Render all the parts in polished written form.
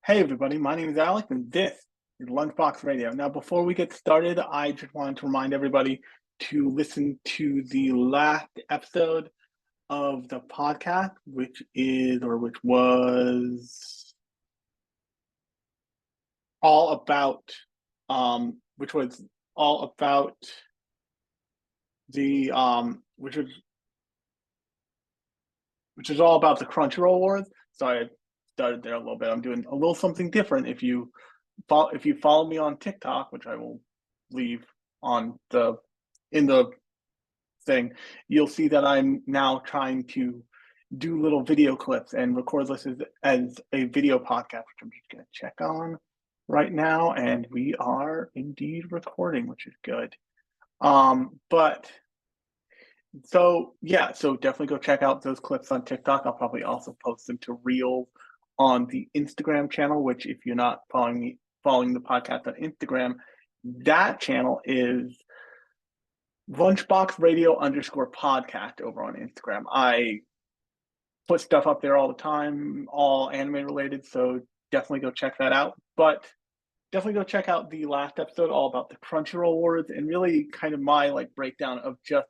Hey everybody, my name is Alex and this is Lunchbox Radio. Now, before we get started, I just wanted to remind everybody to listen to the last episode of the podcast, which was all about which was all about the which is all about the Crunchyroll Wars. So I started there a little bit. I'm doing a little something different. If you follow me on TikTok, which I will leave on the in the thing, you'll see that I'm now trying to do little video clips and record this as a video podcast, which I'm just going to check on right now. And we are indeed recording, which is good. But so yeah, so definitely go check out those clips on TikTok. I'll probably also post them to Reels on the Instagram channel, which if you're not following the podcast on Instagram, that channel is Lunchbox Radio _ podcast over on Instagram. I put stuff up there all the time, all anime related, so definitely go check that out. But definitely go check out the last episode all about the Crunchyroll Awards and really kind of my breakdown of just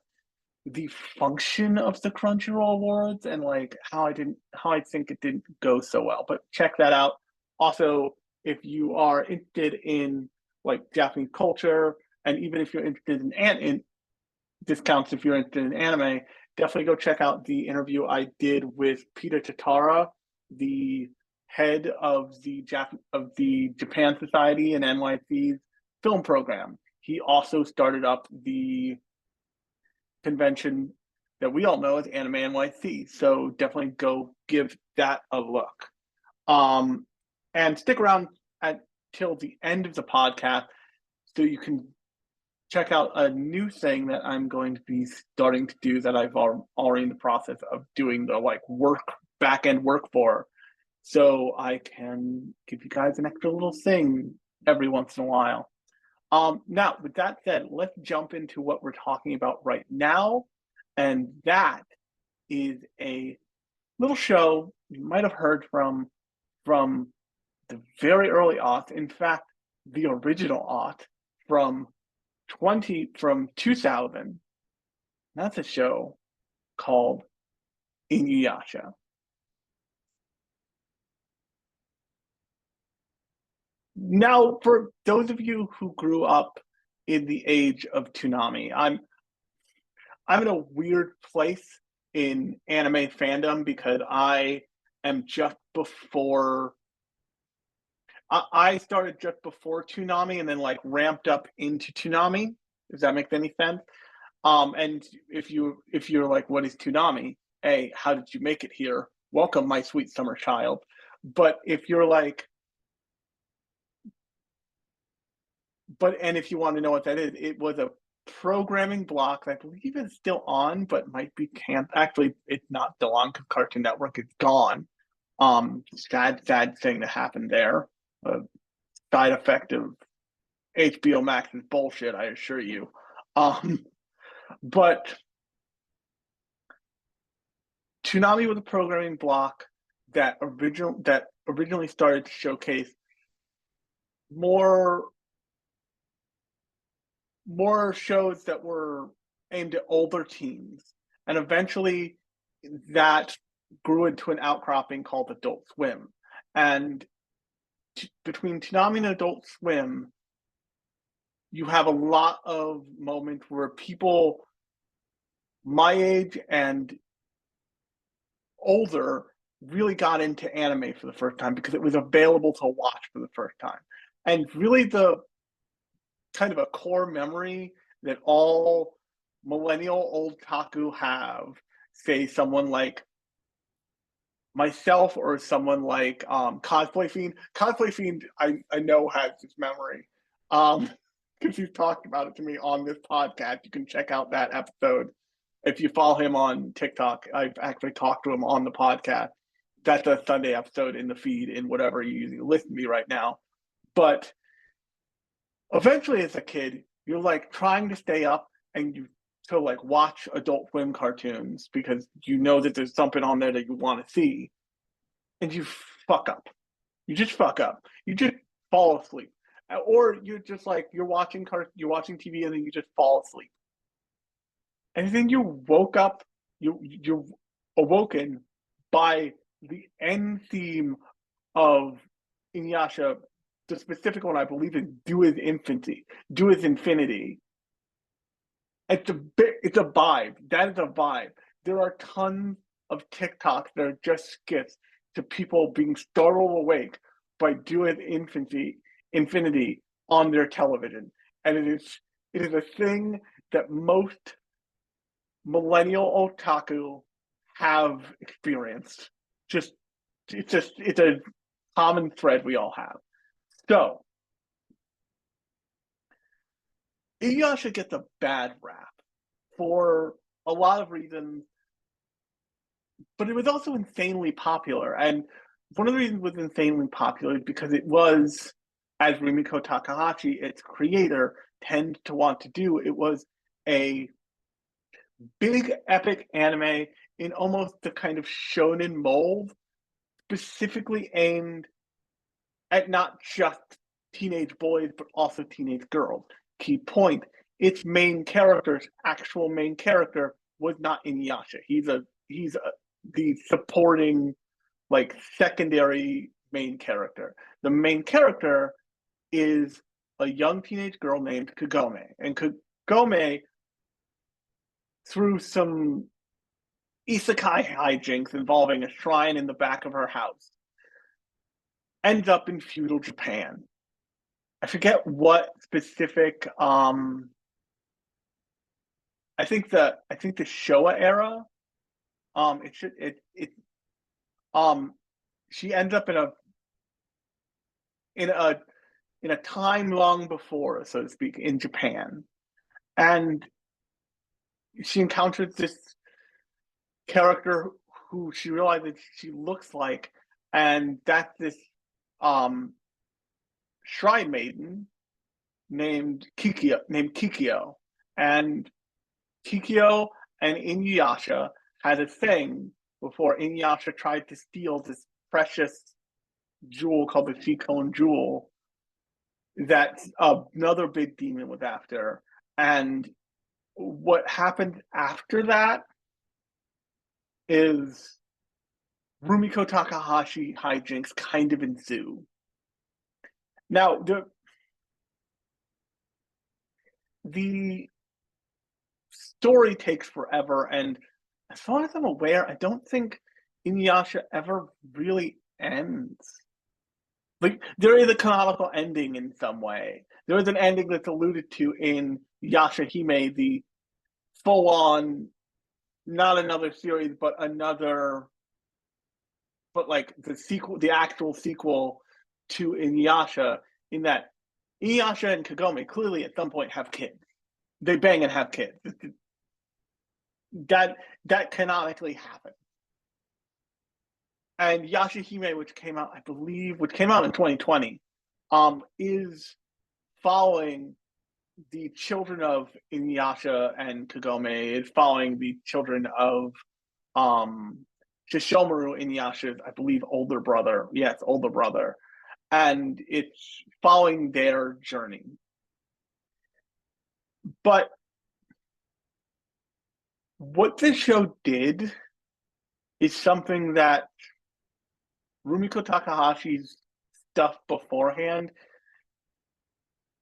the function of the Crunchyroll Awards and how I think it didn't go so well. But check that out. Also, if you are interested in Japanese culture, and even if you're interested in discounts if you're interested in anime, definitely go check out the interview I did with Peter Tatara, the head of the Japan Society and NYC's film program. He also started up the convention that we all know as Anime NYC. So definitely go give that a look. And stick around till the end of the podcast so you can check out a new thing that I'm going to be starting to do that I've already in the process of doing the back end work for. So I can give you guys an extra little thing every once in a while. Now, with that said, let's jump into what we're talking about right now. And that is a little show you might have heard from the very early aughts. In fact, the original aught from 2000. That's a show called Inuyasha. Now, for those of you who grew up in the age of Toonami, I'm in a weird place in anime fandom because I am just before. I started just before Toonami and then ramped up into Toonami. Does that make any sense? And if you're like, what is Toonami? Hey, how did you make it here? Welcome, my sweet summer child. But if you're and if you want to know what that is, it was a programming block that I believe is still on, but might be canceled. Actually, it's not still on because Cartoon Network is gone. Sad thing that happened there. A side effect of HBO Max's bullshit, I assure you. But Toonami was a programming block that originally started to showcase more shows that were aimed at older teens, and eventually that grew into an outcropping called Adult Swim. And between Toonami and Adult Swim, you have a lot of moments where people my age and older really got into anime for the first time because it was available to watch for the first time. And really the kind of a core memory that all millennial otaku have, say someone like myself or someone like Cosplay Fiend. Cosplay Fiend, I know has this memory because he's talked about it to me on this podcast. You can check out that episode. If you follow him on TikTok, I've actually talked to him on the podcast. That's a Sunday episode in the feed in whatever you listen to me right now. But eventually as a kid, you're trying to stay up and to watch Adult Swim cartoons because you know that there's something on there that you want to see, and you fuck up. You just fuck up. You just fall asleep, or you're just like you're watching TV and then you just fall asleep, and then you woke up. You're awoken by the end theme of Inuyasha, the specific one I believe is "Do With Infinity." Do With Infinity. It's a vibe. That is a vibe. There are tons of TikToks that are just skits to people being startled awake by Do With Infinity on their television, and it is a thing that most millennial otaku have experienced. Just it's a common thread we all have. So Inuyasha gets a bad rap for a lot of reasons, but it was also insanely popular. And one of the reasons it was insanely popular is because it was, as Rumiko Takahashi, its creator, tended to want to do, it was a big epic anime in almost the kind of shonen mold, specifically aimed at not just teenage boys, but also teenage girls. Key point, its main character's actual main character was not Inuyasha. He's the supporting, like, secondary main character. The main character is a young teenage girl named Kagome. And Kagome, through some isekai hijinks involving a shrine in the back of her house, ends up in feudal Japan. I forget what specific I think the Showa era. It should it um she ends up in a in a time long before, so to speak, in Japan. And she encounters this character who she realizes she looks like, and that's this um shrine maiden named Kikyo. And Kikyo and Inuyasha had a thing before Inuyasha tried to steal this precious jewel called the Shikon Jewel that another big demon was after. And what happened after that is Rumiko Takahashi hijinks kind of ensue. Now, the story takes forever, and as far as I'm aware, I don't think Inuyasha ever really ends. Like, there is a canonical ending in some way. There is an ending that's alluded to in Yashahime, the full-on, not another series, but like the sequel, the actual sequel to Inuyasha, in that Inuyasha and Kagome clearly at some point have kids. They bang and have kids. That canonically happened. And Yashahime, which came out, I believe, which came out in 2020, is following the children of Inuyasha and Kagome. Is following the children of Shishomaru, Inuyasha's, I believe, older brother. Yes, older brother. And it's following their journey. But what this show did is something that Rumiko Takahashi's stuff beforehand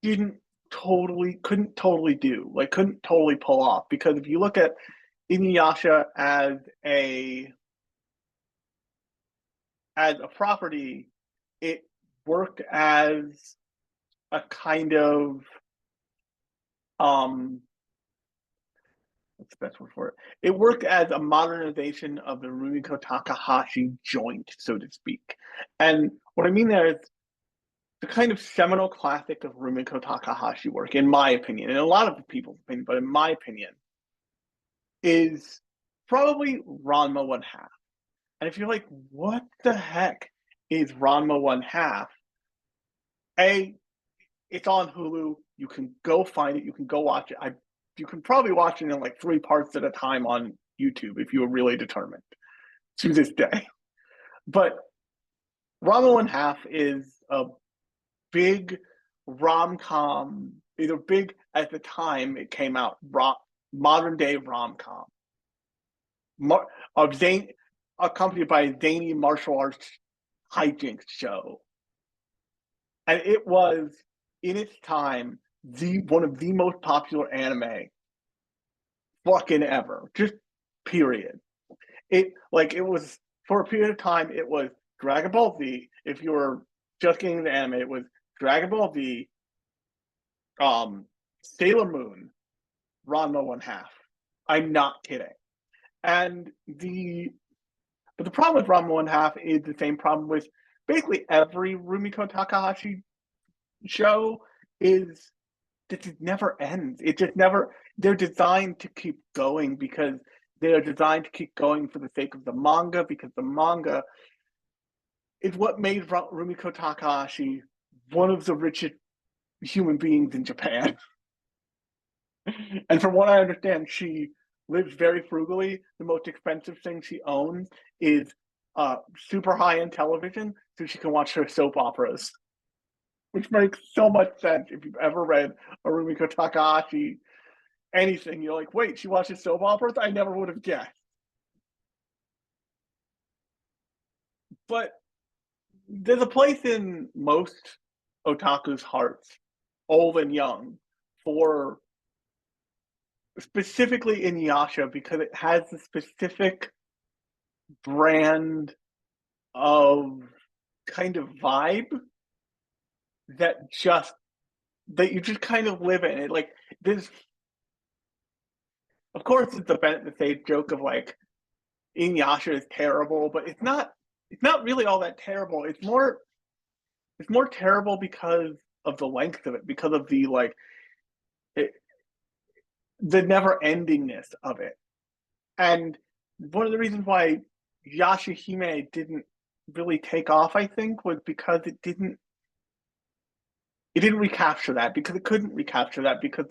couldn't totally do, like couldn't totally pull off. Because if you look at Inuyasha as a property, it worked as a kind of what's the best word for it? It worked as a modernization of the Rumiko Takahashi joint, so to speak. And what I mean there is the kind of seminal classic of Rumiko Takahashi work, in my opinion, and a lot of people's opinion, but in my opinion, is probably Ranma One Half. And if you're like, what the heck is Ranma One Half? It's on Hulu. You can go find it. You can go watch it. You can probably watch it in like 3 parts at a time on YouTube if you were really determined to this day. But Rama and Half is a big rom com, either big at the time it came out, modern day rom com, of Zane, accompanied by a zany martial arts hijinks show, and it was in its time the one of the most popular anime fucking ever. Just period. It was for a period of time. It was Dragon Ball Z. If you were just getting the anime, it was Dragon Ball Z, Sailor Moon, Ranma One Half. I'm not kidding. And the problem with Ranma One Half is the same problem with basically every Rumiko Takahashi show is that it never ends. It just never. They're designed to keep going because they are designed to keep going for the sake of the manga, because the manga is what made Rumiko Takahashi one of the richest human beings in Japan. And from what I understand, she lives very frugally. The most expensive thing she owns is super high end television, so she can watch her soap operas, which makes so much sense if you've ever read a Rumiko Takahashi anything. You're like, wait, she watches soap operas? I never would have guessed. But there's a place in most otaku's hearts, old and young, for specifically Inuyasha because it has a specific brand of kind of vibe that you just kind of live in. It like this. Of course, it's the same joke of like Inuyasha is terrible, but it's not. It's not really all that terrible. It's more terrible because of the length of it, because of it, the never endingness of it. And one of the reasons why Yashahime didn't really take off, I think, was because it didn't recapture that, because it couldn't recapture that, because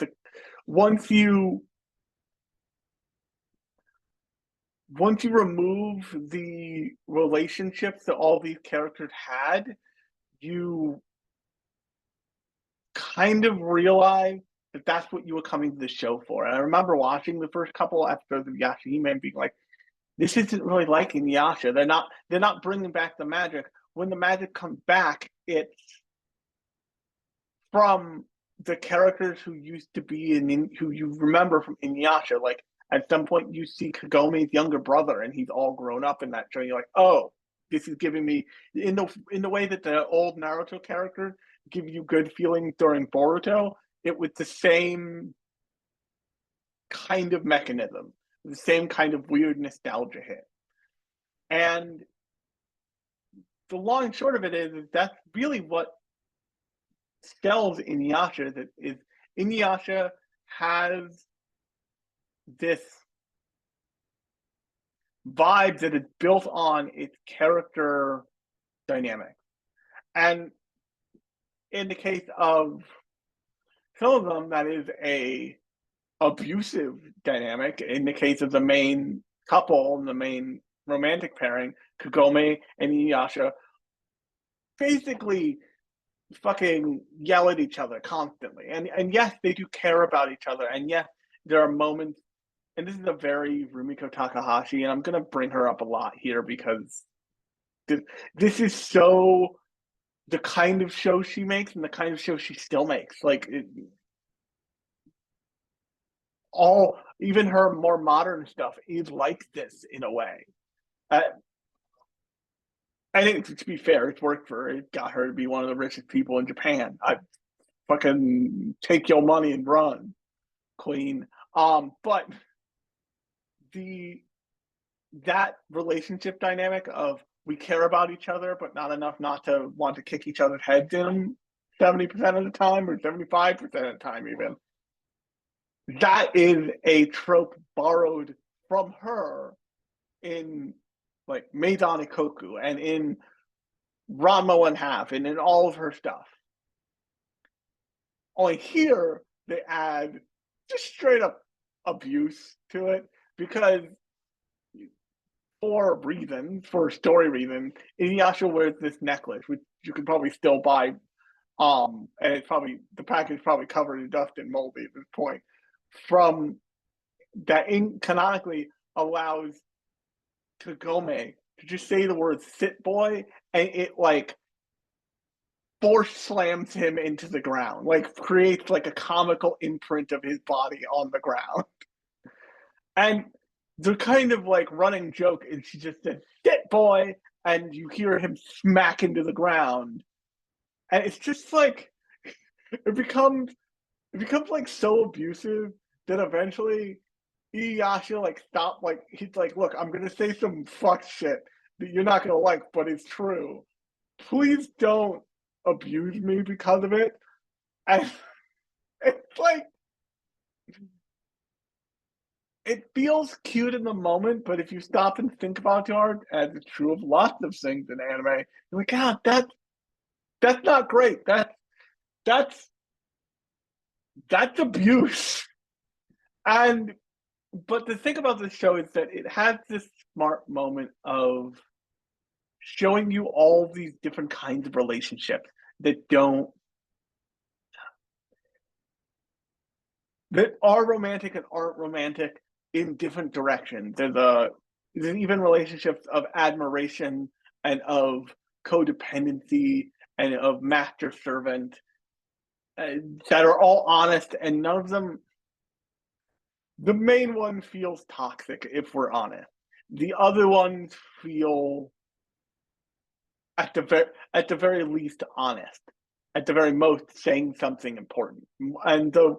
once you once you remove the relationships that all these characters had, you kind of realize that that's what you were coming to the show for. And I remember watching the first couple episodes of Yashahime and being like, this isn't really like Inuyasha. They're not bringing back the magic. When the magic comes back, it's from the characters who used to be who you remember from Inuyasha. Like at some point, you see Kagome's younger brother, and he's all grown up in that show. And you're like, oh, this is giving me in the way that the old Naruto characters give you good feelings during Boruto. It was the same kind of mechanism, the same kind of weird nostalgia hit. And the long and short of it is that's really what sells Inuyasha. That is, Inuyasha has this vibe that is built on its character dynamic. And in the case of some of them, that is a abusive dynamic. In the case of the main couple and the main romantic pairing, Kagome and Inuyasha basically fucking yell at each other constantly. And yes, they do care about each other. And yes, there are moments, and this is a very Rumiko Takahashi, and I'm gonna bring her up a lot here because this is so the kind of show she makes and the kind of show she still makes. Even her more modern stuff is like this in a way. Uh, I think to be fair, it's worked for her. It got her to be one of the richest people in Japan. I fucking take your money and run, queen. But the that relationship dynamic of we care about each other, but not enough not to want to kick each other's heads in 70% of the time, or 75% of the time, even. That is a trope borrowed from her in like Maison Ikoku and in Ranma One Half and in all of her stuff. Only here they add just straight up abuse to it because for reasons, for story reasons, Inuyasha wears this necklace, which you can probably still buy. And it's probably the package is probably covered in dust and moldy at this point. From that, in canonically allows Kagome to just say the word "sit boy," and it like force slams him into the ground, like creates like a comical imprint of his body on the ground. And the kind of like running joke is she just said "sit boy," and you hear him smack into the ground, and it's just like it becomes like so abusive that eventually Iyasha like stop like he's like, look, I'm gonna say some fuck shit that you're not gonna like, but it's true. Please don't abuse me because of it. And it's like it feels cute in the moment, but if you stop and think about it hard, as it's true of lots of things in anime, you're like, God, that's not great. That's that's abuse. And but the thing about this show is that it has this smart moment of showing you all these different kinds of relationships that don't that are romantic and aren't romantic in different directions. There's even relationships of admiration and of codependency and of master servant that are all honest, and none of them. The main one feels toxic, if we're honest. The other ones feel at the very least honest, at the very most saying something important. And the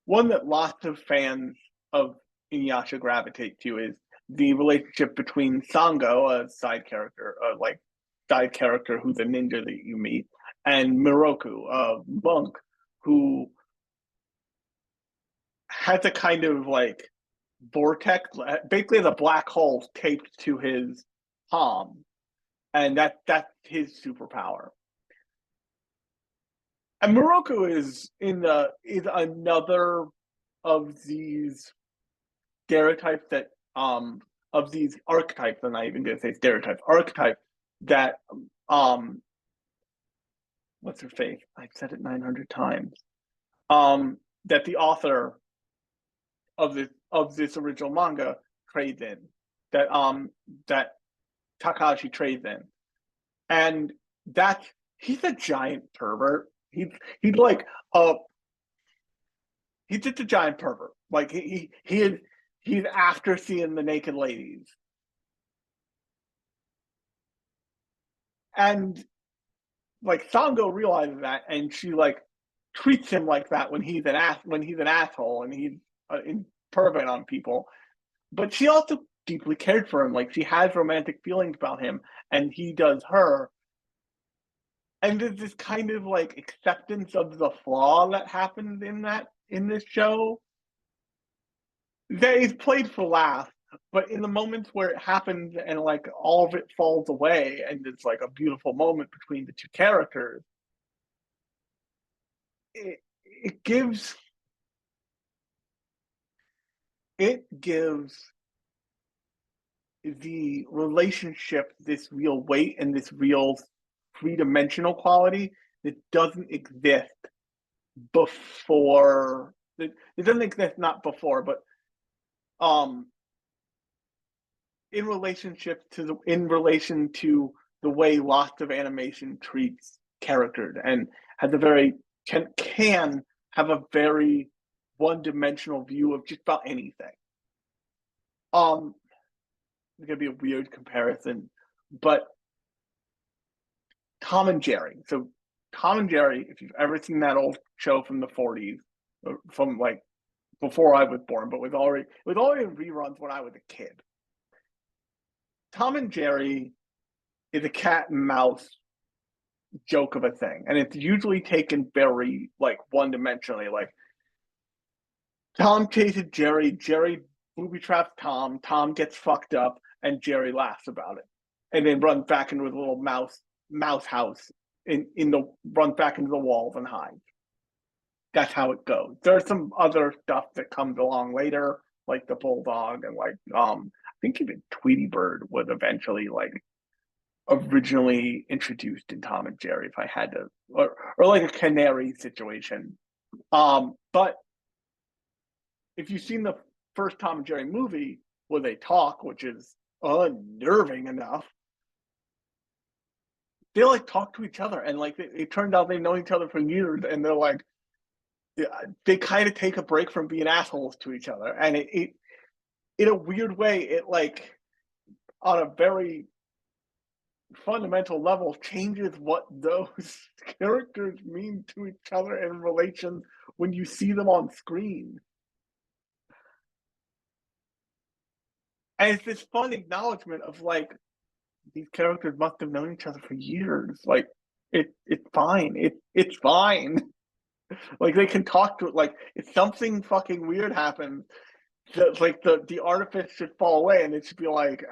one that lots of fans of Inuyasha gravitate to is the relationship between Sango, a side character, like side character who's a ninja that you meet, and Miroku, a monk who has a kind of like vortex, basically the black hole taped to his palm, and that's his superpower. And Morocco is another of these stereotypes that of these archetypes. I'm not even going to say stereotypes, archetypes that what's her face? I've said it 900 times. That the author of this original manga trades in, that Takahashi trades in, and that he's a giant pervert. He's like he's just a giant pervert. Like he's after seeing the naked ladies, and like Sango realizes that, and she like treats him like that when he's an asshole and he's in pervert on people. But she also deeply cared for him. Like she has romantic feelings about him, and he does her. And there's this kind of like acceptance of the flaw that happens in this show that is played for laughs, but in the moments where it happens and like all of it falls away and it's like a beautiful moment between the two characters, it gives the relationship this real weight and this real three-dimensional quality that doesn't exist before. It doesn't exist not before, but um in relation to the way lots of animation treats characters and has a very can have a very one-dimensional view of just about anything. It's gonna be a weird comparison, but Tom and Jerry. So Tom and Jerry, if you've ever seen that old show from the 40s, from like before I was born, but it was already in reruns when I was a kid. Tom and Jerry is a cat and mouse joke of a thing, and it's usually taken very like one-dimensionally. Like Tom chases Jerry, Jerry booby traps Tom, Tom gets fucked up, and Jerry laughs about it, and then runs back into his little mouse house in the runs back into the walls and hides. That's how it goes. There's some other stuff that comes along later, like the bulldog and like think even Tweety Bird was eventually like originally introduced in Tom and Jerry, if I had to, or like a canary situation. But if you've seen the first Tom and Jerry movie where they talk, which is unnerving enough, they like talk to each other, and like it turned out they've known each other for years, and they're like, they kind of take a break from being assholes to each other, and it in a weird way, it like on a very fundamental level changes what those characters mean to each other in relation when you see them on screen. And it's this fun acknowledgement of like these characters must have known each other for years. Like it's fine. It's fine. Like they can talk to it. Like if something fucking weird happens, like the artifice should fall away, and it should be like,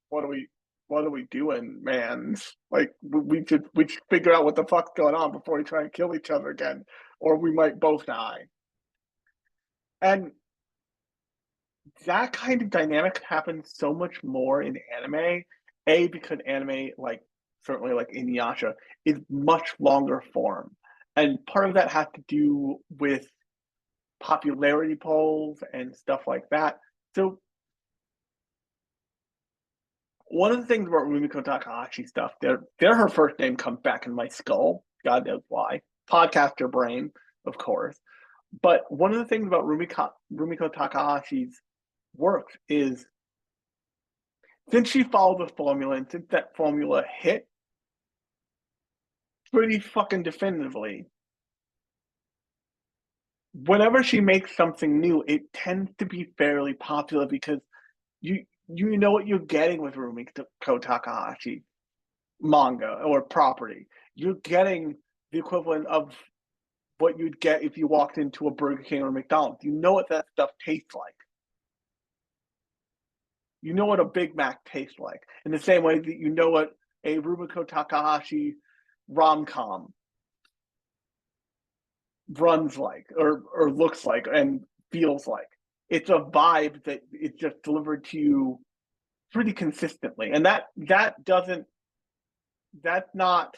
what are we doing, man? Like we should figure out what the fuck's going on before we try and kill each other again, or we might both die. And that kind of dynamic happens so much more in anime. A, because anime, like certainly like Inuyasha, is much longer form, and part of that has to do with popularity polls and stuff like that. So one of the things about Rumiko Takahashi stuff, there her first name comes back in my skull. God knows why. Podcaster brain, of course. But one of the things about Rumiko Takahashi's work is since she followed the formula and since that formula hit pretty fucking definitively, whenever she makes something new, it tends to be fairly popular because you know what you're getting with Rumiko Takahashi manga or property. You're getting the equivalent of what you'd get if you walked into a Burger King or McDonald's. You know what that stuff tastes like. You know what a Big Mac tastes like. In the same way that you know what a Rumiko Takahashi rom-com runs like or looks like and feels like. It's a vibe that is just delivered to you pretty consistently. And that doesn't that's not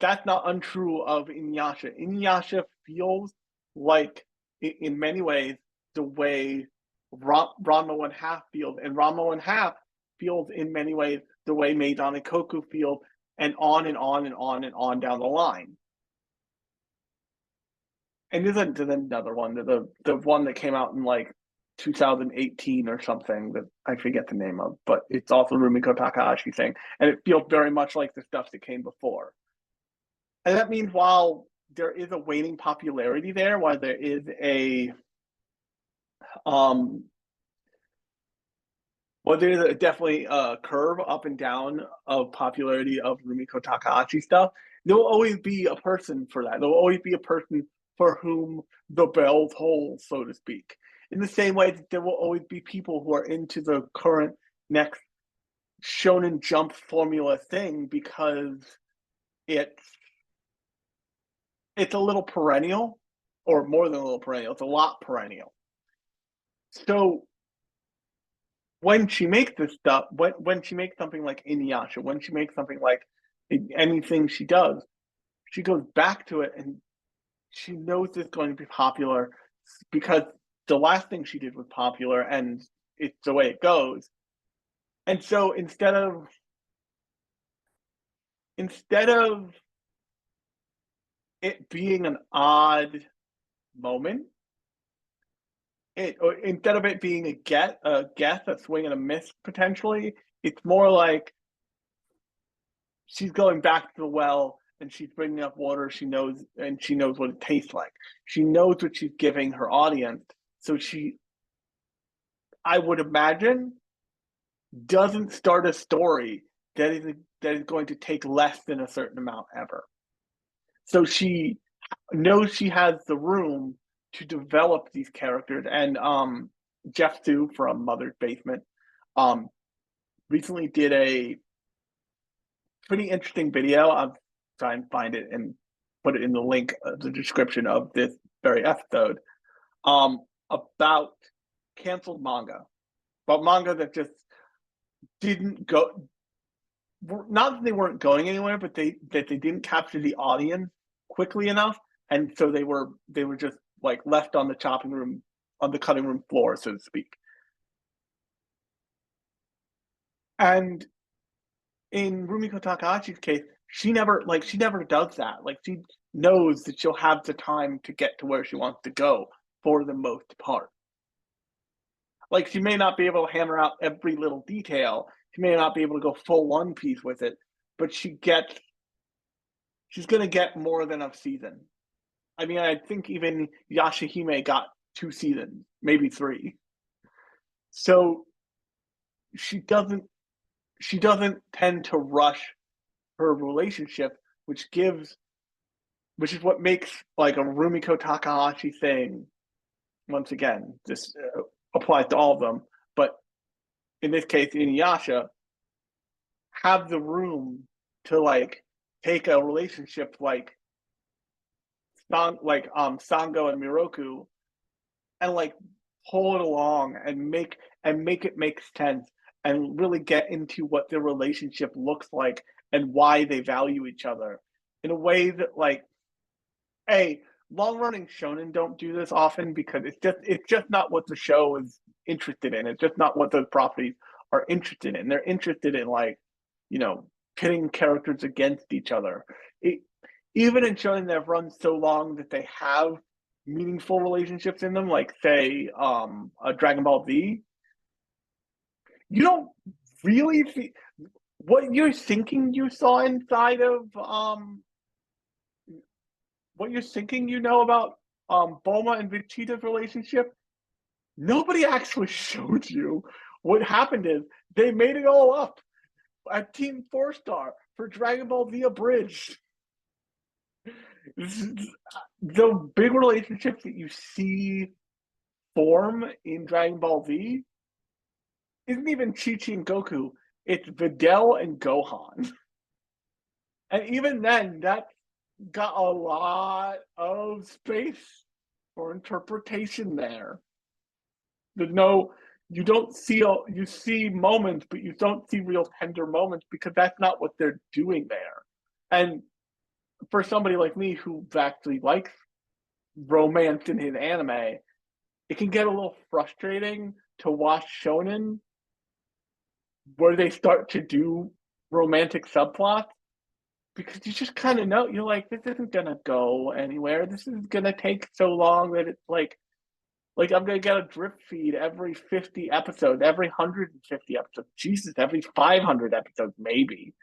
that's not untrue of Inuyasha. Inuyasha feels like, in many ways, the way Ranma One Half feels, and Ranma One Half feels in many ways the way Maidon and Koku feel, and on and on and on and on down the line. And there's another one, the one that came out in like 2018 or something that I forget the name of, but it's also Rumiko Takahashi thing, and it feels very much like the stuff that came before. And that means while there is a waning popularity there, while there is um there's definitely a curve up and down of popularity of Rumiko Takahashi stuff, there will always be a person for that. There will always be a person for whom the bell tolls, so to speak. In the same way that there will always be people who are into the current next Shonen Jump formula thing because it's it's a little perennial, or more than a little perennial. It's a lot perennial. So when she makes this stuff, when she makes something like Inuyasha, when she makes something like anything she does, she goes back to it and she knows it's going to be popular because the last thing she did was popular and it's the way it goes. And so instead of it being an odd moment, instead of it being a guess, a swing and a miss potentially, it's more like she's going back to the well and she's bringing up water she knows, and she knows what it tastes like. She knows what she's giving her audience. So she, I would imagine, doesn't start a story that is going to take less than a certain amount ever. So she knows she has the room to develop these characters. And Jeff Sue from Mother's Basement recently did a pretty interesting video. I'll try and find it and put it in the link, the description of this very episode, about canceled manga. but manga that just didn't go. Not that they weren't going anywhere, but they didn't capture the audience quickly enough, and so they were just like left on the chopping room on the cutting room floor, so to speak. And in Rumiko Takahashi's case, she never does that. Like she knows that she'll have the time to get to where she wants to go for the most part. Like she may not be able to hammer out every little detail. She may not be able to go full One Piece with it, but she's gonna get more than a season. I mean, I think even Yashahime got 2 seasons, maybe 3. So she doesn't she doesn't tend to rush her relationship, which gives which is what makes like a Rumiko Takahashi thing. Once again, this applies to all of them, but in this case, Inuyasha have the room to like take a relationship like Sango and Miroku and like pull it along and make it make sense and really get into what their relationship looks like and why they value each other in a way that like a long running shonen don't do this often because it's just not what the show is interested in. It's just not what those properties are interested in. They're interested in like, you know, pitting characters against each other. It, even in shonen that have run so long that they have meaningful relationships in them, like say a Dragon Ball Z, you don't really see what you're thinking you saw inside of what you're thinking you know about Bulma and Vegeta's relationship. Nobody actually showed you. What happened is they made it all up at Team 4-Star for Dragon Ball Z Abridged. The big relationships that you see form in Dragon Ball Z isn't even Chi-Chi and Goku. It's Videl and Gohan. And even then, that got a lot of space for interpretation there. There's no, you don't see, you see moments, but you don't see real tender moments because that's not what they're doing there. And for somebody like me who actually likes romance in his anime, it can get a little frustrating to watch shonen where they start to do romantic subplots because you just kind of know you're like, this isn't gonna go anywhere. This is gonna take so long that it's like I'm gonna get a drip feed every 50 episodes, every 150 episodes. Jesus, every 500 episodes maybe.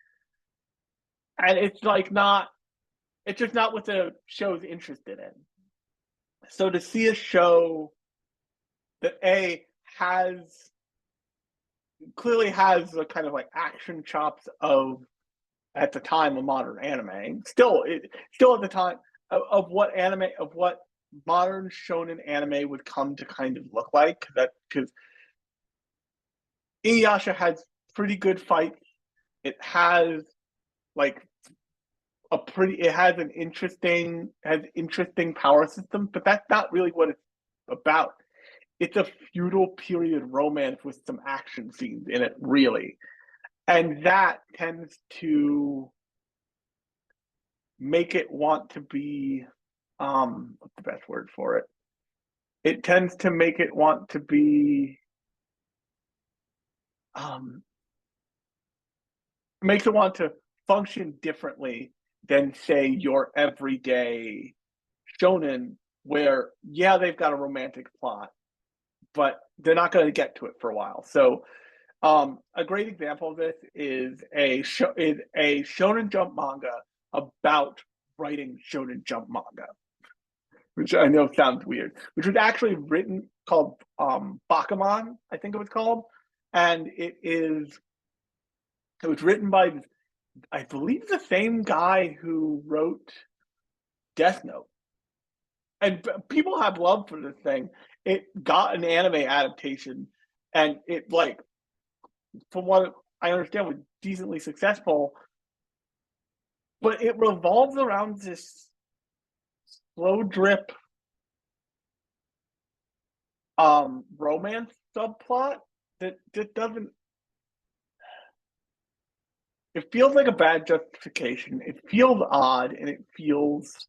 And it's like not, it's just not what the show's interested in. So to see a show that has clearly has the kind of like action chops of at the time a modern anime. Still at the time of what modern shonen anime would come to kind of look like. That because Inuyasha has pretty good fights. It has like it has an interesting power system, but that's not really what it's about. It's a feudal period romance with some action scenes in it, really. And that tends to make it want to be what's the best word for it? It tends to make it want to be um makes it want to function differently than say your everyday shonen where yeah they've got a romantic plot but they're not going to get to it for a while. So a great example of this is a Shonen Jump manga about writing Shonen Jump manga, which I know sounds weird, which was actually written called Bakuman, I think it was called, and it was written by I believe the same guy who wrote Death Note, and people have love for this thing. It got an anime adaptation, and it like from what I understand was decently successful, but it revolves around this slow drip romance subplot that doesn't. It feels like a bad justification. It feels odd, and it feels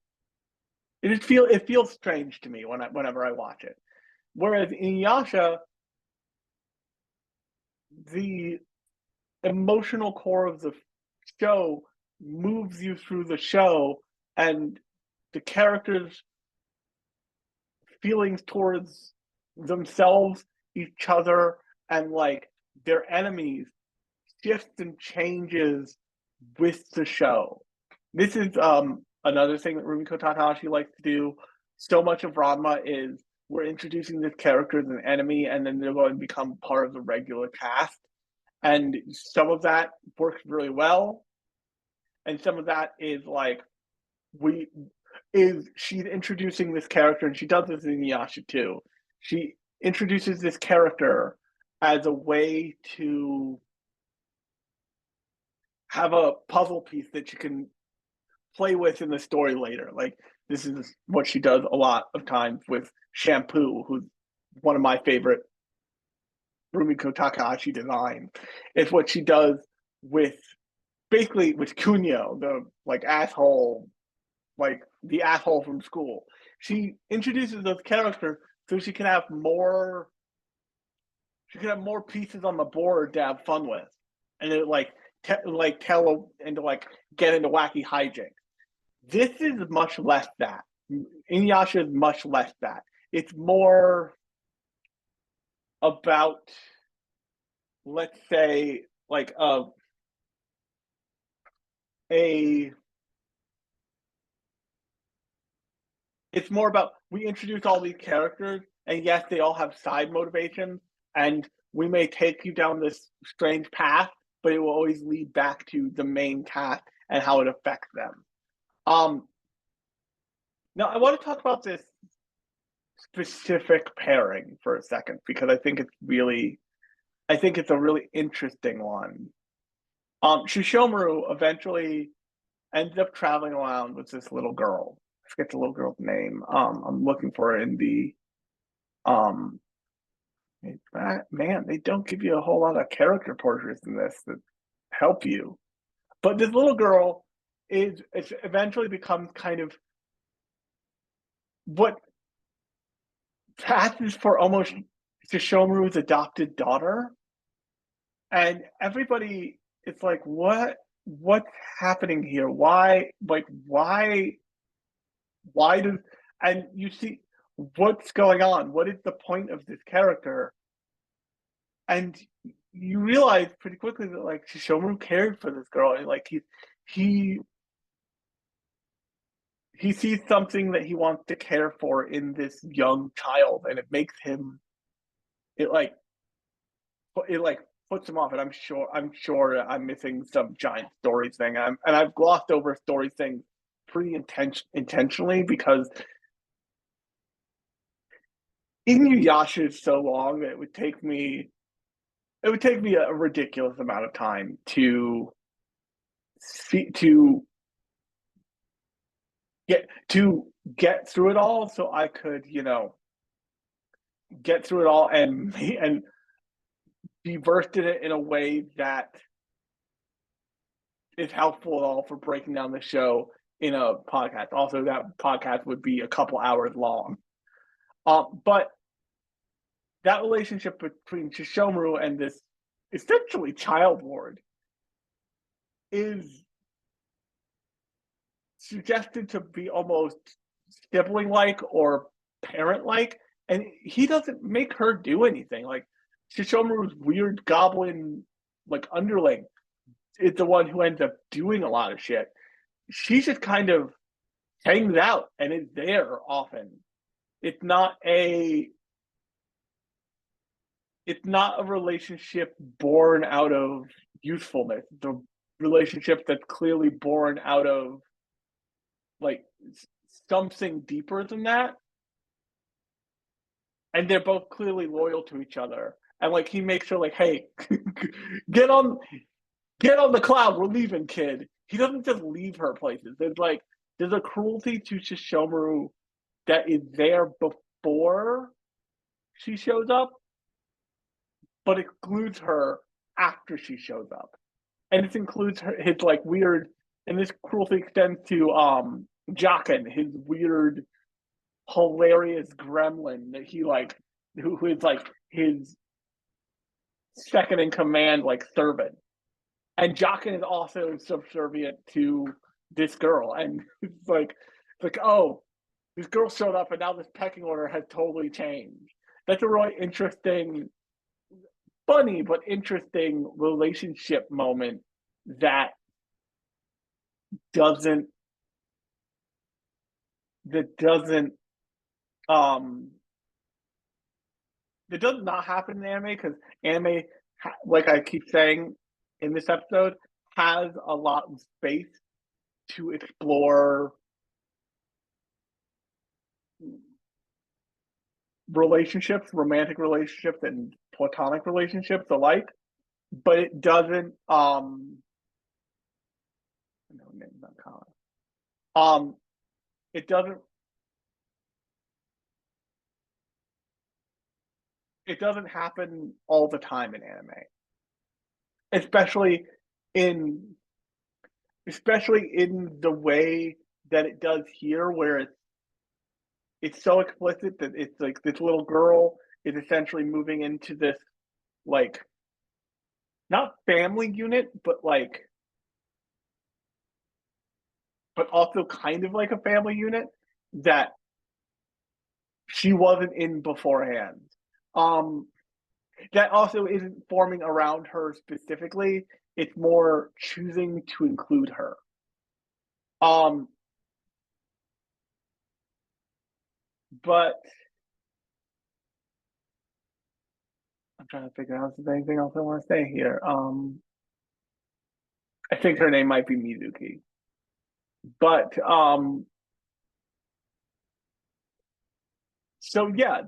strange to me whenever I watch it. Whereas in Yasha, the emotional core of the show moves you through the show, and the characters' feelings towards themselves, each other, and like their enemies shifts and changes with the show. This is another thing that Rumiko Takahashi likes to do. So much of Ranma is we're introducing this character as an enemy, and then they're going to become part of the regular cast. And some of that works really well, and some of that is like we is she's introducing this character, and she does this in Inuyasha too. She introduces this character as a way to have a puzzle piece that you can play with in the story later. Like this is what she does a lot of times with Shampoo, who's one of my favorite Rumiko Takahashi designs. It's what she does with basically with Kunio, the like asshole, like the asshole from school. She introduces those characters so she can have more pieces on the board to have fun with, and it like tell and to like get into wacky hijinks. This is much less that. Inuyasha is much less that. It's more about, let's say, like a. It's more about we introduce all these characters, and yes, they all have side motivations, and we may take you down this strange path, but it will always lead back to the main cast and how it affects them. Um, Now I want to talk about this specific pairing for a second because I think it's a really interesting one. Shishomaru eventually ends up traveling around with this little girl. I forget the little girl's name. I'm looking for it in the um. Man, they don't give you a whole lot of character portraits in this that help you. But this little girl is eventually becomes kind of what passes for almost Shishomaru's adopted daughter, and everybody it's like what's happening here, why does and you see what's going on, what is the point of this character, and you realize pretty quickly that like Shishomaru cared for this girl, and like he he sees something that he wants to care for in this young child, and it makes him it like it like puts him off. And I'm sure I'm missing some giant story thing. And I've glossed over story things pretty intentionally because Inuyasha is so long that it would take me a ridiculous amount of time to to get through it all, so I could get through it all and be versed in it in a way that is helpful at all for breaking down the show in a podcast. Also, that podcast would be a couple hours long. But that relationship between Shishomaru and this essentially child lord is suggested to be almost sibling like or parent like, and he doesn't make her do anything. Like Shishomaru's weird goblin like underling is the one who ends up doing a lot of shit. She just kind of hangs out and is there often. It's not a it's not a relationship born out of usefulness. The relationship that's clearly born out of like something deeper than that. And they're both clearly loyal to each other. And like he makes her like, hey, get on get on the cloud, we're leaving, kid. He doesn't just leave her places. There's a cruelty to Shishomaru that is there before she shows up but it includes her after she shows up, and it includes his like weird, and this cruelty extends to Jockin, his weird, hilarious gremlin that he like, who is like his second in command, like servant, and Jockin is also subservient to this girl, and it's like oh, this girl showed up, and now this pecking order has totally changed. That's a really interesting, funny but interesting relationship moment that doesn't that doesn't um that does not happen in anime, because anime, like I keep saying in this episode, has a lot of space to explore relationships, romantic relationships, and platonic relationships alike, but it doesn't. No, name's not common. Um, it doesn't. It doesn't happen all the time in anime, especially in especially in the way that it does here, where it's so explicit that it's like this little girl is essentially moving into this, like, not family unit, but also kind of like a family unit that she wasn't in beforehand. Um, that also isn't forming around her specifically. It's more choosing to include her. Um, but I'm trying to figure out if there's anything else I want to say here. I think her name might be Mizuki. But so yeah,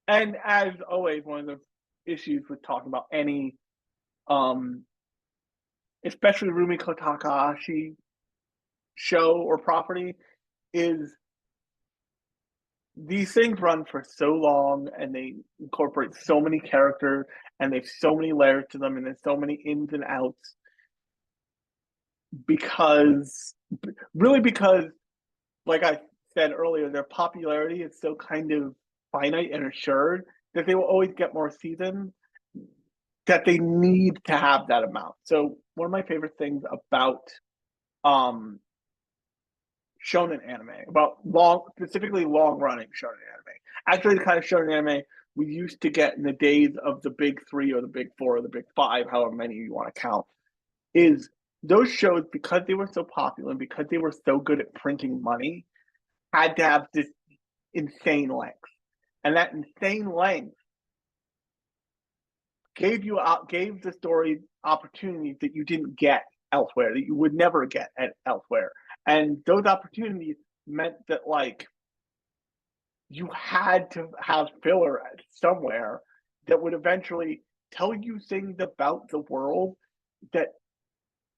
and as always, one of the issues with talking about any, um, especially Rumiko Takahashi show or property, is these things run for so long, and they incorporate so many characters, and they've so many layers to them, and there's so many ins and outs, because really because, like I said earlier, their popularity is so kind of finite and assured that they will always get more seasons, that they need to have that amount. So one of my favorite things about um shonen anime, about specifically long running shonen anime, actually the kind of shonen anime we used to get in the days of the big three or the big four or the big five, however many you want to count, is those shows, because they were so popular and because they were so good at printing money, had to have this insane length. And that insane length gave the story opportunities that you didn't get elsewhere, that you would never get elsewhere. And those opportunities meant that, like, you had to have filler somewhere that would eventually tell you things about the world that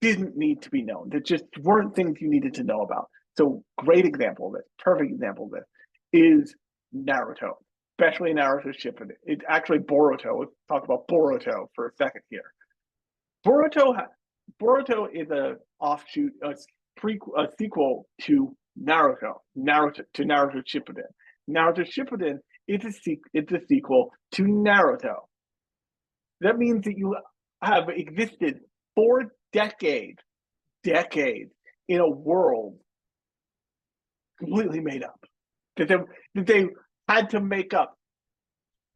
didn't need to be known, that just weren't things you needed to know about. So, great example of this, perfect example of this, is Naruto, especially Naruto Shippuden. It's actually Boruto. Let's talk about Boruto for a second here. Boruto, Boruto is a offshoot, a sequel to Naruto Shippuden. Naruto Shippuden is it's a sequel to Naruto. That means that you have existed 4 decades in a world completely made up. That they had to make up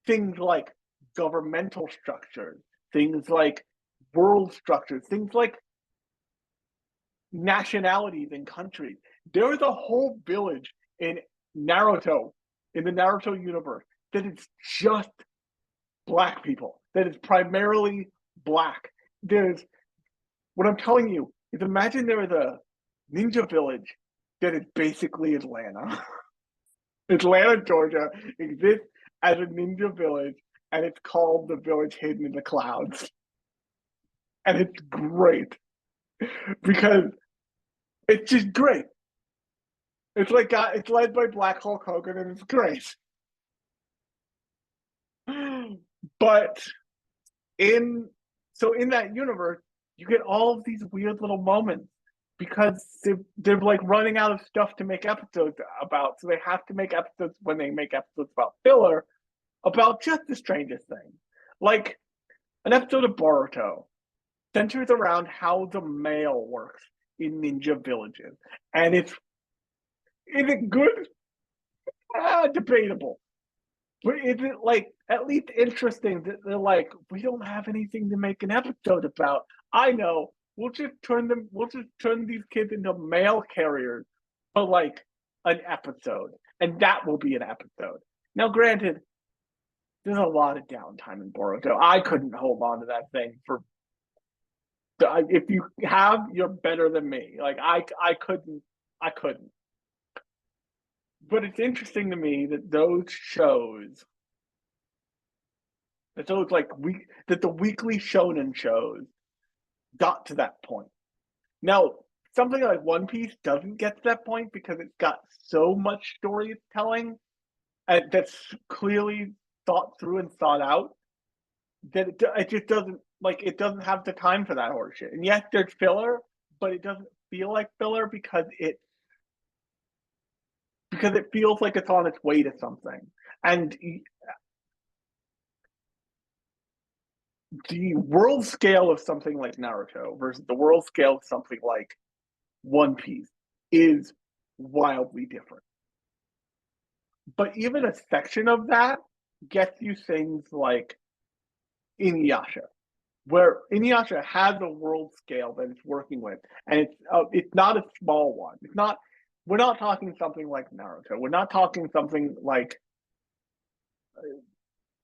things like governmental structures, things like world structures, things like nationalities and countries. There is a whole village in Naruto, in the Naruto universe, that is just black people, that is primarily black. There's What I'm telling you is, imagine there is a ninja village that is basically Atlanta. Atlanta, Georgia exists as a ninja village, and it's called the Village Hidden in the Clouds. And it's great because it's just great. It's led by Black Hulk Hogan, and it's great. But in in that universe, you get all of these weird little moments because they're like running out of stuff to make episodes about, so they have to make episodes when they make episodes about filler about just the strangest thing, like an episode of Boruto centers around how the mail works in ninja villages, and is it good? Debatable. But is it like at least interesting that they're like, we don't have anything to make an episode about? I know. We'll just turn these kids into mail carriers for like an episode. And that will be an episode. Now, granted, there's a lot of downtime in Boruto. I couldn't hold on to that thing for if you have, you're better than me. Like I couldn't. But it's interesting to me that those shows that those like week that the weekly shonen shows got to that point. Now, something like One Piece doesn't get to that point because it's got so much storytelling that's clearly thought through and thought out that it just doesn't like it doesn't have the time for that horseshit. And yes, there's filler, but it doesn't feel like filler because it feels like it's on its way to something. And the world scale of something like Naruto versus the world scale of something like One Piece is wildly different. But even a section of that gets you things like Inuyasha, where Inuyasha has a world scale that it's working with, and it's not a small one. It's not. We're not talking something like Naruto. We're not talking something like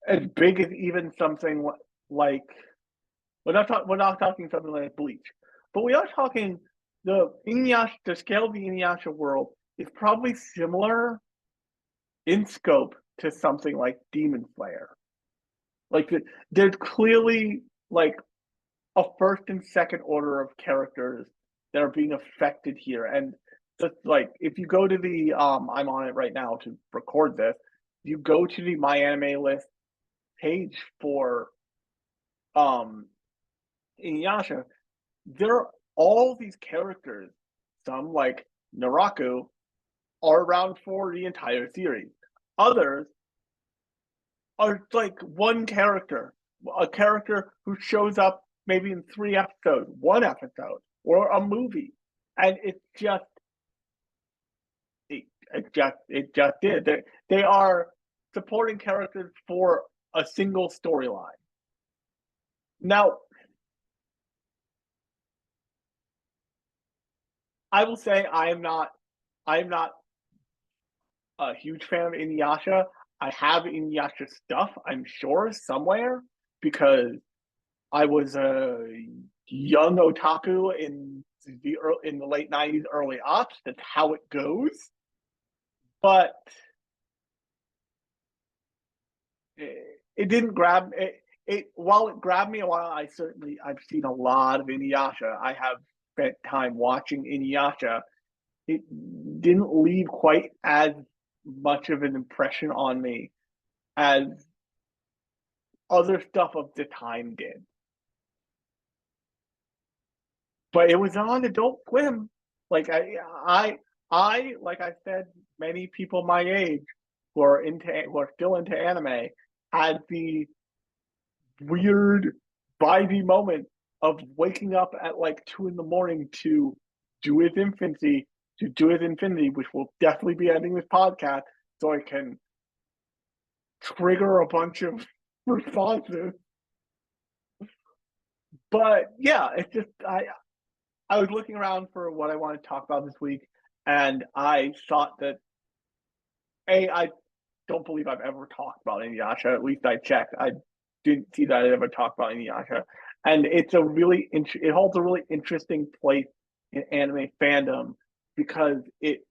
as big as even something like we're not talking something like Bleach, but we are talking the scale of the Inuyasha world is probably similar in scope to something like Demon Slayer. Like there's clearly like a first and second order of characters that are being affected here, and just like if you go to the I'm on it right now to record this, you go to the My Anime List page for um Inuyasha, there are all these characters, some like Naraku, are around for the entire series. Others are like one character, a character who shows up maybe in 3 episodes, one episode, or a movie. And it just did. They are supporting characters for a single storyline. Now, I will say I am not a huge fan of Inuyasha. I have Inuyasha stuff, I'm sure, somewhere because I was a young otaku in the late '90s, early aughts. That's how it goes. But it didn't grab it. While it grabbed me a while, I've seen a lot of Inuyasha. I have spent time watching Inuyasha. It didn't leave quite as much of an impression on me as other stuff of the time did. But it was on Adult Swim. Like like I said, many people my age who are still into anime had the weird vibey moment of waking up at like 2 in the morning do his infancy to do his infinity, which will definitely be ending this podcast, so I can trigger a bunch of responses. But yeah, it's just I was looking around for what I wanted to talk about this week, and I thought that I don't believe I've ever talked about Inuyasha. At least I checked. I didn't see that I ever talked about Inuyasha, and it holds a really interesting place in anime fandom because it's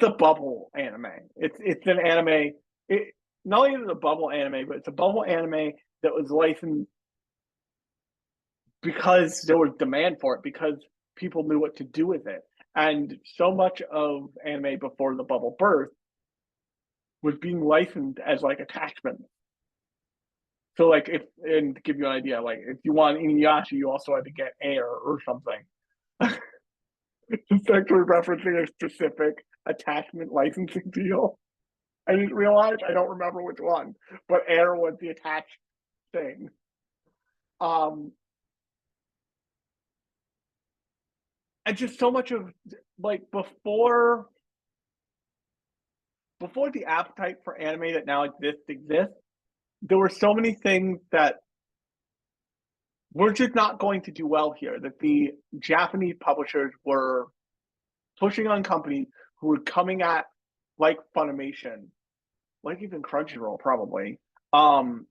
a bubble anime. It's an anime. It not only is it a bubble anime, but it's a bubble anime that was licensed because there was demand for it because people knew what to do with it. And so much of anime before the bubble burst was being licensed as like attachment. So like if and to give you an idea, like if you want Inuyasha, you also had to get Air or something. It's actually referencing a specific attachment licensing deal. I didn't realize, I don't remember which one, but Air was the attached thing. Um and just so much of like before the appetite for anime that now exists, there were so many things that we're just not going to do well here. That the Japanese publishers were pushing on companies who were coming at like Funimation, like even Crunchyroll probably, um,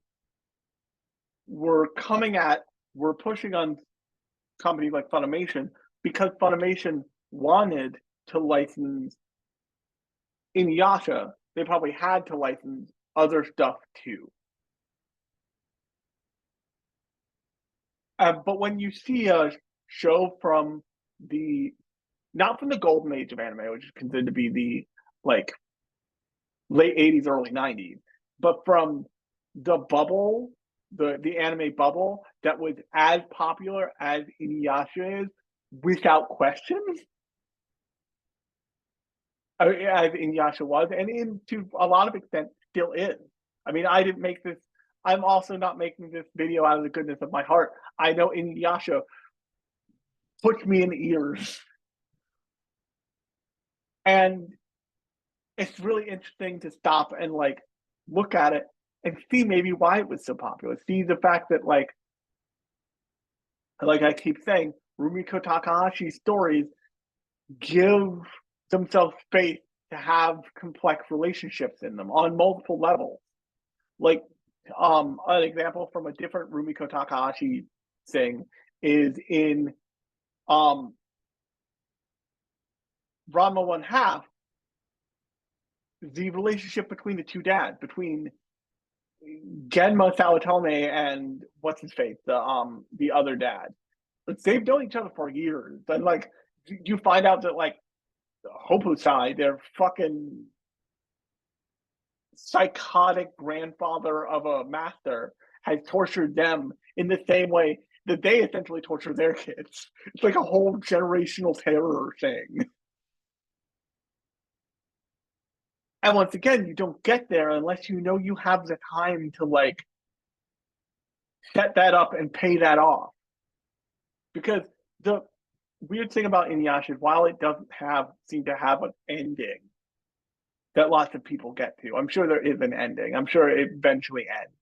were pushing on companies like Funimation because Funimation wanted to license Inuyasha. They probably had to license other stuff too. But when you see a show from the not from the golden age of anime, which is considered to be the like late 80s, early 90s, but from the bubble, the anime bubble that was as popular as Inuyasha is, without question, as Inuyasha was, and to a lot of extent still is. I mean, I didn't make this. I'm also not making this video out of the goodness of my heart. I know Inuyasha puts me in the ears, and it's really interesting to stop and like look at it and see maybe why it was so popular. See the fact that like I keep saying, Rumiko Takahashi's stories give themselves space to have complex relationships in them on multiple levels. Like an example from a different Rumiko Takahashi thing is in um Ranma One Half, the relationship between the two dads, between Genma Sawatome and what's his face, the other dad. Like, they've known each other for years, and like you find out that like Hopusai, their fucking psychotic grandfather of a master, has tortured them in the same way that they essentially torture their kids. It's like a whole generational terror thing. And once again, you don't get there unless you know you have the time to like set that up and pay that off. Because the weird thing about Inuyasha is while it doesn't seem to have an ending that lots of people get to, I'm sure there is an ending. I'm sure it eventually ends.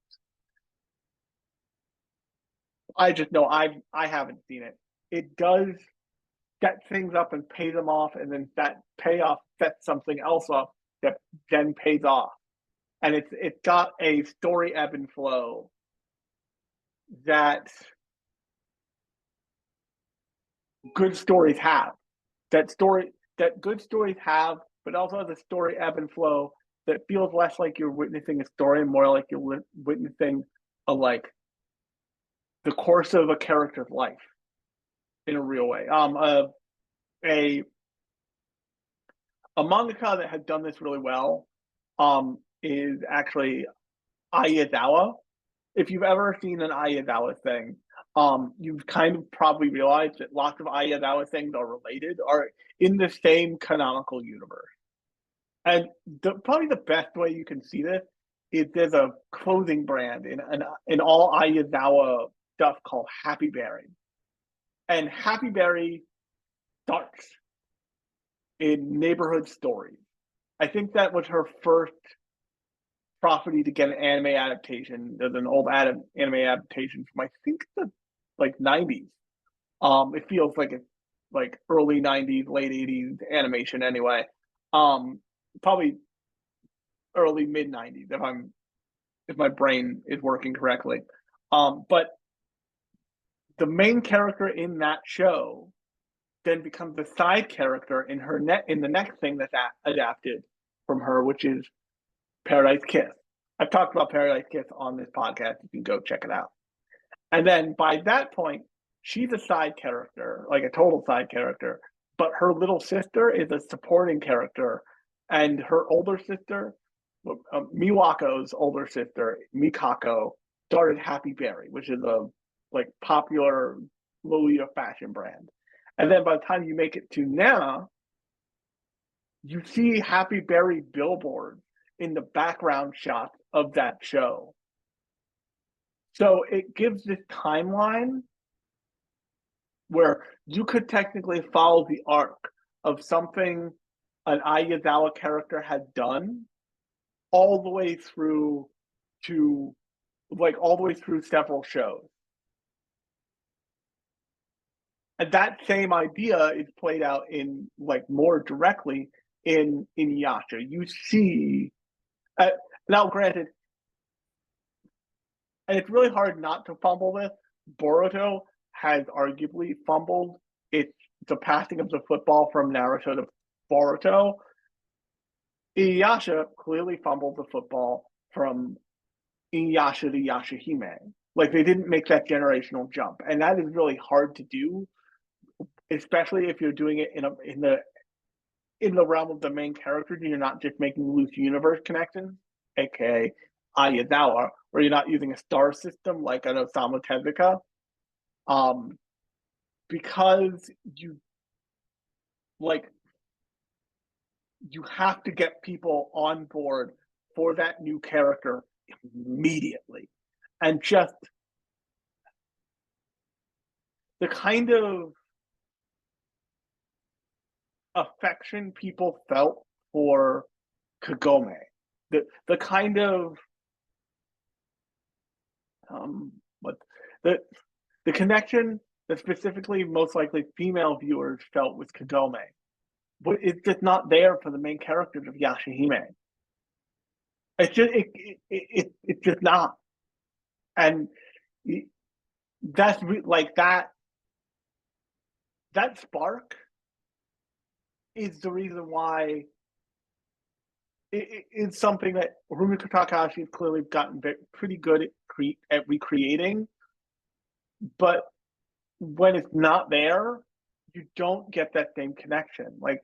I just know I haven't seen it. It does set things up and pay them off, and then that payoff sets something else up that then pays off. And it's got a story ebb and flow that good stories have. That good stories have, but also has a story ebb and flow that feels less like you're witnessing a story and more like you're witnessing a like the course of a character's life in a real way. A a mangaka that has done this really well is actually Ayazawa. If you've ever seen an Ayazawa thing, you've kind of probably realized that lots of Ayazawa things are related, are in the same canonical universe. And probably the best way you can see this is there's a clothing brand in all Ayazawa stuff called Happy Berry. And Happy Berry starts in neighborhood stories. I think that was her first property to get an anime adaptation. There's an old anime adaptation from I think the like 90s. It feels like it's like early 90s, late 80s animation anyway. Probably early mid 90s if my brain is working correctly. But the main character in that show then becomes the side character in the next thing that's adapted from her, which is Paradise Kiss. I've talked about Paradise Kiss on this podcast. You can go check it out. And then by that point, she's a side character, like a total side character, but her little sister is a supporting character, and her older sister Miwako's older sister, Mikako, started Happy Berry, which is a like popular Lolita fashion brand. And then by the time you make it to Nana, you see Happy Berry billboards in the background shots of that show. So it gives this timeline where you could technically follow the arc of something an Ayazawa character had done all the way through to all the way through several shows. And that same idea is played out in more directly in Inuyasha. You see, now granted, and it's really hard not to fumble this. Boruto has arguably fumbled the passing of the football from Naruto to Boruto. Inuyasha clearly fumbled the football from Inuyasha to Yashahime. Like they didn't make that generational jump, and that is really hard to do, especially if you're doing it in the realm of the main characters and you're not just making loose universe connections, aka Ayazawa, where you're not using a star system like an Osamu Tezuka, because you have to get people on board for that new character immediately, and just the kind of affection people felt for Kagome, the kind of what the connection that specifically most likely female viewers felt with Kagome, but it's just not there for the main characters of Yashahime. It's just not, and that's like that spark is the reason why it's something that Rumiko Takahashi has clearly gotten pretty good at recreating, but when it's not there, you don't get that same connection. Like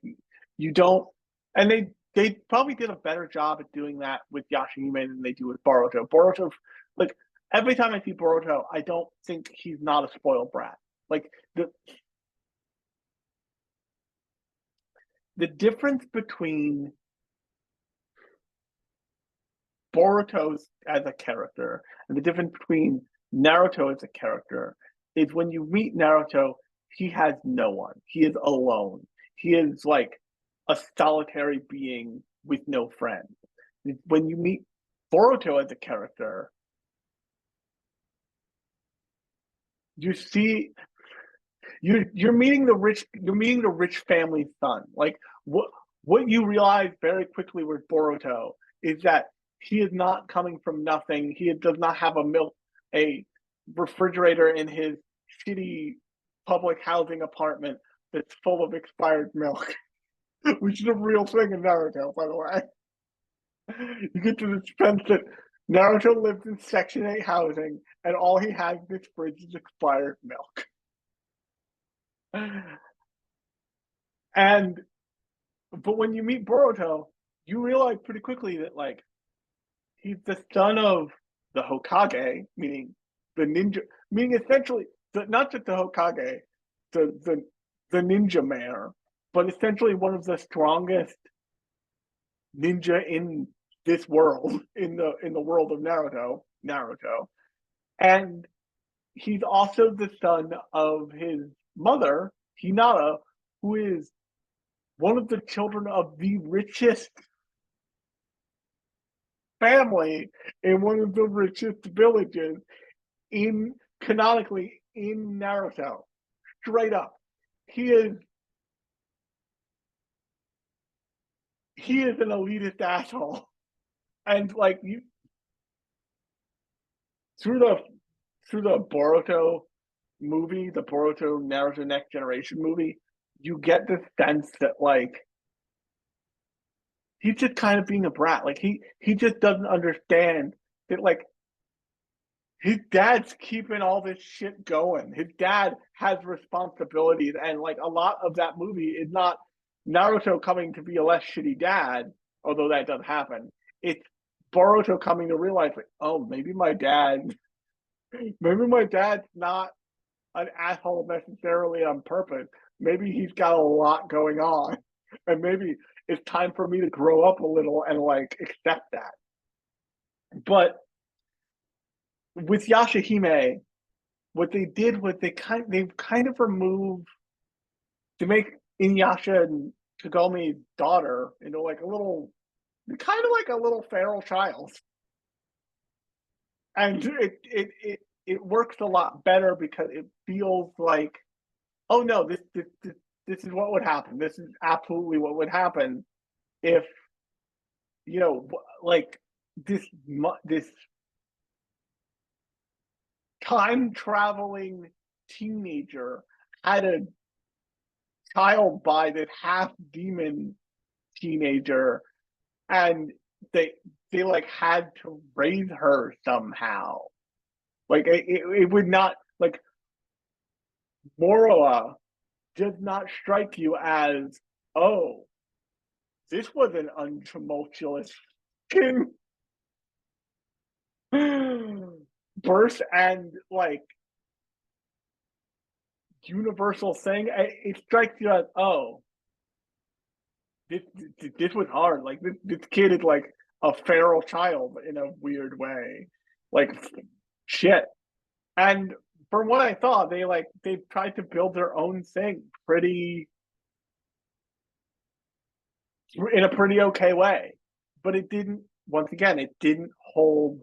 you don't, and they probably did a better job at doing that with Yashahime than they do with Boruto. Boruto, like every time I see Boruto, I don't think he's not a spoiled brat. Like the difference between Boruto as a character and the difference between Naruto as a character is when you meet Naruto, he has no one. He is alone. He is like a solitary being with no friends. When you meet Boruto as a character, you see you're meeting the rich family's son. Like what you realize very quickly with Boruto is that he is not coming from nothing. He does not have a refrigerator in his shitty public housing apartment that's full of expired milk, which is a real thing in Naruto, by the way. You get to the sense that Naruto lives in Section 8 housing, and all he has in his fridge is expired milk. And but when you meet Boruto, you realize pretty quickly that like he's the son of the Hokage, meaning the ninja, meaning essentially not just the Hokage, the ninja mayor, but essentially one of the strongest ninja in this world, in the world of Naruto. And he's also the son of his mother, Hinata, who is one of the children of the richest family in one of the richest villages canonically in Naruto. Straight up. He is an elitist asshole. And like you through the Boruto movie, the Boruto Naruto Next Generation movie, you get the sense that like he's just kind of being a brat. Like he just doesn't understand that like his dad's keeping all this shit going. His dad has responsibilities, and like a lot of that movie is not Naruto coming to be a less shitty dad, although that does happen. it's Boruto coming to realize, like, oh, maybe my dad's not an asshole necessarily on purpose. Maybe he's got a lot going on, and maybe it's time for me to grow up a little and like accept that. But with Yashahime, what they did was they kind of removed to make Inuyasha and Kagomi's daughter into like a little, kind of like a little feral child, and it works a lot better because it feels like, oh no, this is what would happen. This is absolutely what would happen if, you know, like this time traveling teenager had a child by this half demon teenager, and they they like had to raise her somehow. Like it would not, like, Moroa does not strike you as, oh, this was an untumultuous burst and like universal thing. It strikes you as, oh, this this was hard. Like this kid is like a feral child in a weird way. Like shit. And from what I thought, they tried to build their own thing pretty in a pretty okay way. But it didn't, once again, it didn't hold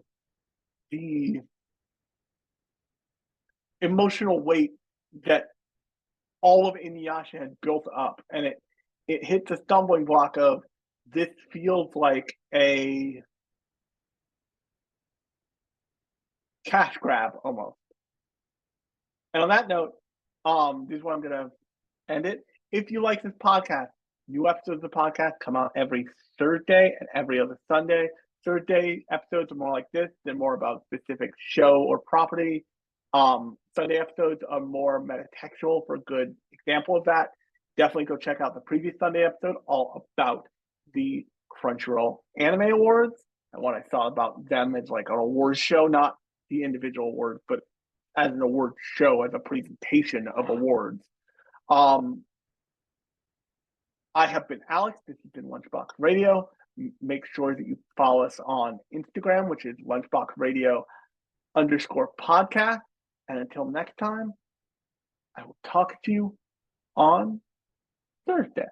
the emotional weight that all of Inuyasha had built up, and it hit the stumbling block of, this feels like a cash grab almost. And on that note, this is where I'm gonna end it. If you like this podcast, new episodes of the podcast come out every Thursday and every other Sunday. Thursday episodes are more like this; they're more about specific show or property. Sunday episodes are more metatextual, for a good example of that. Definitely go check out the previous Sunday episode, all about the Crunchyroll Anime Awards and what I thought about them as like an awards show, not the individual awards, but as an award show, as a presentation of awards. Um, I have been Alex. This has been Lunchbox Radio. Make sure that you follow us on Instagram, which is Lunchbox Radio _podcast. And until next time, I will talk to you on Thursday.